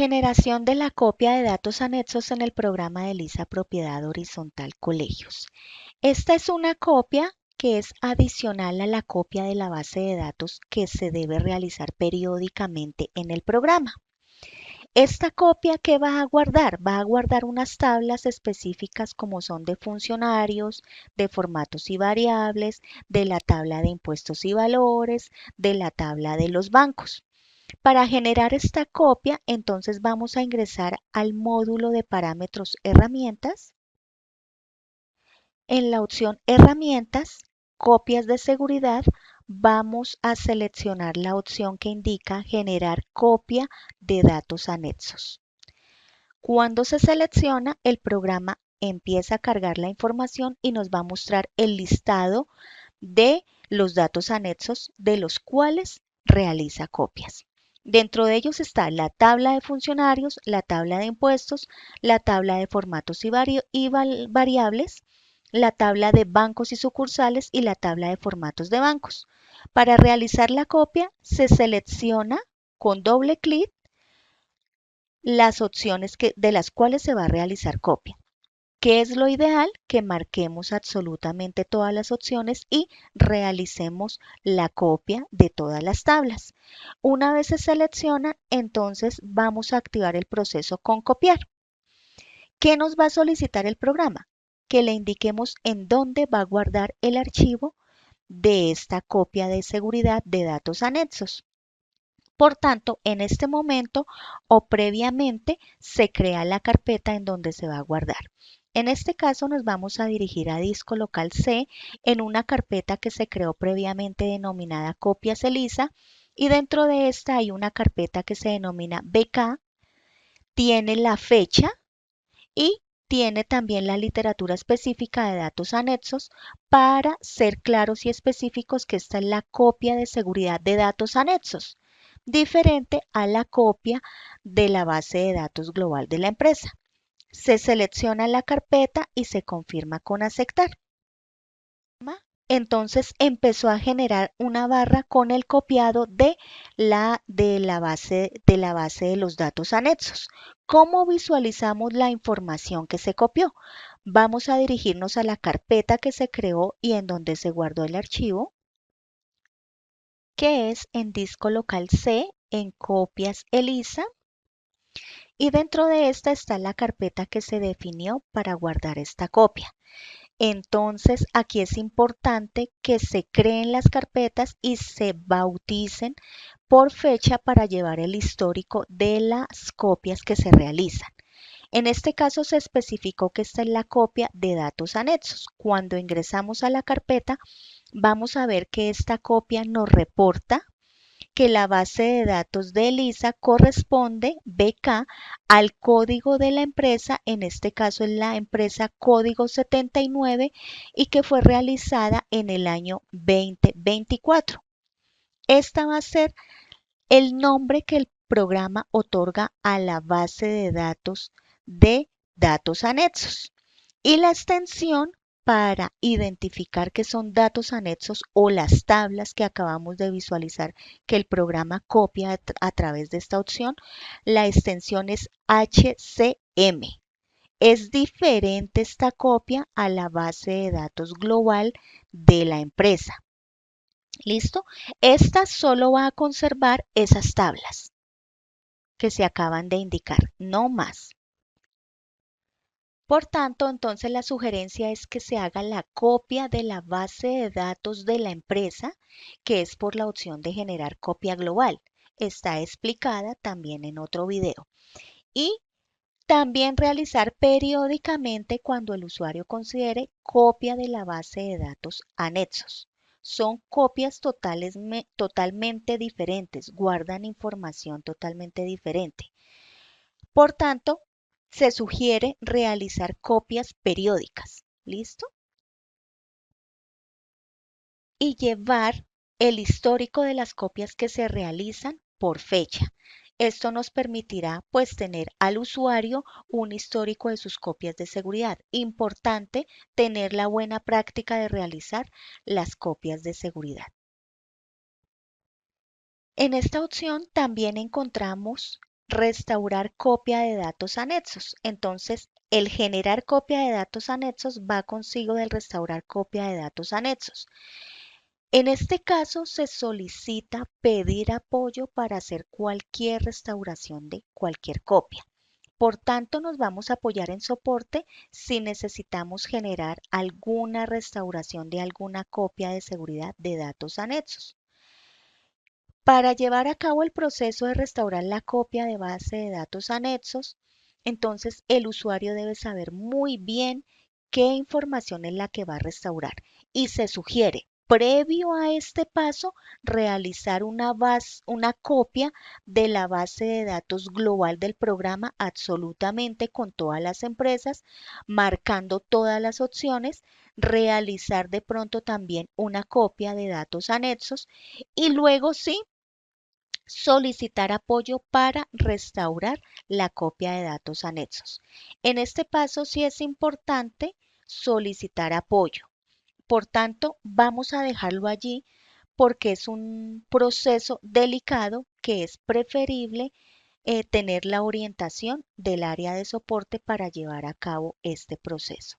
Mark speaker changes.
Speaker 1: Generación de la copia de datos anexos en el programa de Lisa Propiedad Horizontal Colegios. Esta es una copia que es adicional a la copia de la base de datos que se debe realizar periódicamente en el programa. Esta copia, ¿qué va a guardar? Va a guardar unas tablas específicas como son de funcionarios, de formatos y variables, de la tabla de impuestos y valores, de la tabla de los bancos. Para generar esta copia, entonces vamos a ingresar al módulo de parámetros herramientas. En la opción herramientas, copias de seguridad, vamos a seleccionar la opción que indica generar copia de datos anexos. Cuando se selecciona, el programa empieza a cargar la información y nos va a mostrar el listado de los datos anexos de los cuales realiza copias. Dentro de ellos está la tabla de funcionarios, la tabla de impuestos, la tabla de formatos y variables, la tabla de bancos y sucursales y la tabla de formatos de bancos. Para realizar la copia se selecciona con doble clic las opciones de las cuales se va a realizar copia. ¿Qué es lo ideal? Que marquemos absolutamente todas las opciones y realicemos la copia de todas las tablas. Una vez se selecciona, entonces vamos a activar el proceso con copiar. ¿Qué nos va a solicitar el programa? Que le indiquemos en dónde va a guardar el archivo de esta copia de seguridad de datos anexos. Por tanto, en este momento o previamente se crea la carpeta en donde se va a guardar. En este caso nos vamos a dirigir a disco local C en una carpeta que se creó previamente denominada copias ELISA y dentro de esta hay una carpeta que se denomina BK, tiene la fecha y tiene también la literatura específica de datos anexos para ser claros y específicos que esta es la copia de seguridad de datos anexos, diferente a la copia de la base de datos global de la empresa. Se selecciona la carpeta y se confirma con aceptar. Entonces empezó a generar una barra con el copiado de la base de los datos anexos. ¿Cómo visualizamos la información que se copió? Vamos a dirigirnos a la carpeta que se creó y en donde se guardó el archivo, que es en disco local C, en copias ELISA. Y dentro de esta está la carpeta que se definió para guardar esta copia. Entonces, aquí es importante que se creen las carpetas y se bauticen por fecha para llevar el histórico de las copias que se realizan. En este caso se especificó que esta es la copia de datos anexos. Cuando ingresamos a la carpeta, vamos a ver que esta copia nos reporta que la base de datos de ELISA corresponde, BK, al código de la empresa, en este caso es la empresa código 79 y que fue realizada en el año 2024. Esta va a ser el nombre que el programa otorga a la base de datos anexos y la extensión para identificar que son datos anexos o las tablas que acabamos de visualizar que el programa copia a través de esta opción, la extensión es HCM. Es diferente esta copia a la base de datos global de la empresa. ¿Listo? Esta solo va a conservar esas tablas que se acaban de indicar, no más. Por tanto, entonces la sugerencia es que se haga la copia de la base de datos de la empresa, que es por la opción de generar copia global. Está explicada también en otro video. Y también realizar periódicamente cuando el usuario considere copia de la base de datos anexos. Son copias totalmente diferentes, guardan información totalmente diferente. Por tanto, se sugiere realizar copias periódicas. ¿Listo? Y llevar el histórico de las copias que se realizan por fecha. Esto nos permitirá pues tener al usuario un histórico de sus copias de seguridad. Importante tener la buena práctica de realizar las copias de seguridad. En esta opción también encontramos restaurar copia de datos anexos. Entonces, el generar copia de datos anexos va consigo del restaurar copia de datos anexos. En este caso, se solicita pedir apoyo para hacer cualquier restauración de cualquier copia. Por tanto, nos vamos a apoyar en soporte si necesitamos generar alguna restauración de alguna copia de seguridad de datos anexos. Para llevar a cabo el proceso de restaurar la copia de base de datos anexos, entonces el usuario debe saber muy bien qué información es la que va a restaurar y se sugiere, previo a este paso, realizar una copia de la base de datos global del programa absolutamente con todas las empresas, marcando todas las opciones, realizar de pronto también una copia de datos anexos y luego sí solicitar apoyo para restaurar la copia de datos anexos. En este paso sí es importante solicitar apoyo. Por tanto, vamos a dejarlo allí porque es un proceso delicado que es preferible tener la orientación del área de soporte para llevar a cabo este proceso.